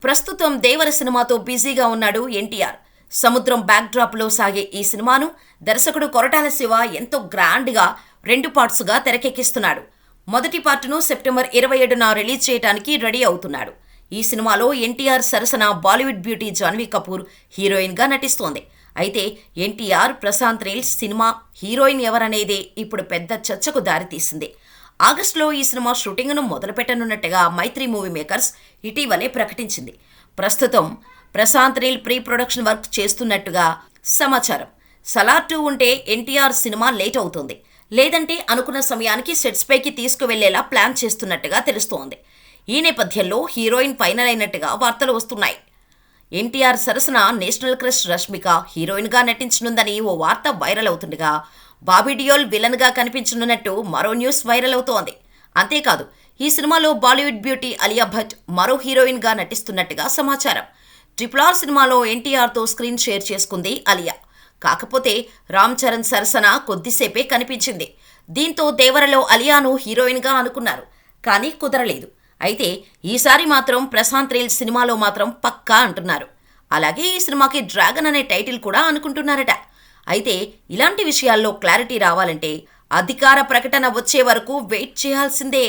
ప్రస్తుతం దేవర సినిమాతో బిజీగా ఉన్నాడు ఎన్టీఆర్. సముద్రం బ్యాక్డ్రాప్లో సాగే ఈ సినిమాను దర్శకుడు కొరటాల శివ ఎంతో గ్రాండ్గా 2 పార్ట్స్గా తెరకెక్కిస్తున్నాడు. మొదటి పార్టును సెప్టెంబర్ 27న రిలీజ్ చేయడానికి రెడీ అవుతున్నాడు. ఈ సినిమాలో ఎన్టీఆర్ సరసన బాలీవుడ్ బ్యూటీ జాన్వీ కపూర్ హీరోయిన్గా నటిస్తోంది. అయితే ఎన్టీఆర్, ప్రశాంత్ నీల్ సినిమా హీరోయిన్ ఎవరనేదే ఇప్పుడు పెద్ద చర్చకు దారితీసింది. ఆగస్టులో ఈ సినిమా షూటింగ్ను మొదలుపెట్టనున్నట్టుగా మైత్రి మూవీ మేకర్స్ ఇటీవలే ప్రకటించింది. ప్రస్తుతం Prashanth Neel pre production work చేస్తున్నట్టుగా సమాచారం. సలార్ 2 ఉంటే ఎన్టీఆర్ సినిమా లేట్ అవుతుంది, లేదంటే అనుకున్న సమయానికి సెట్స్ పైకి తీసుకువెళ్లేలా ప్లాన్ చేస్తున్నట్టుగా తెలుస్తోంది. ఈ నేపథ్యంలో హీరోయిన్ ఫైనల్ అయినట్టుగా వార్తలు వస్తున్నాయి. ఎన్టీఆర్ సరసన నేషనల్ క్రష్ రష్మిక హీరోయిన్గా నటించనుందని ఓ వార్త వైరల్ అవుతుండగా, బాబీ డియోల్ విలన్గా కనిపించనున్నట్టు మరో న్యూస్ వైరల్ అవుతోంది. అంతేకాదు, ఈ సినిమాలో బాలీవుడ్ బ్యూటీ అలియా భట్ మరో హీరోయిన్గా నటిస్తున్నట్టుగా సమాచారం. RRR సినిమాలో ఎన్టీఆర్తో స్క్రీన్ షేర్ చేసుకుంది అలియా. కాకపోతే రామ్ చరణ్ సరసన కొద్దిసేపే కనిపించింది. దీంతో దేవరలో అలియాను హీరోయిన్గా అనుకున్నారు, కానీ కుదరలేదు. అయితే ఈసారి మాత్రం ప్రశాంత్ నీల్ సినిమాలో మాత్రం పక్కా అంటున్నారు. అలాగే ఈ సినిమాకి డ్రాగన్ అనే టైటిల్ కూడా అనుకుంటున్నారట. అయితే ఇలాంటి విషయాల్లో క్లారిటీ రావాలంటే అధికార ప్రకటన వచ్చే వరకు వెయిట్ చేయాల్సిందే.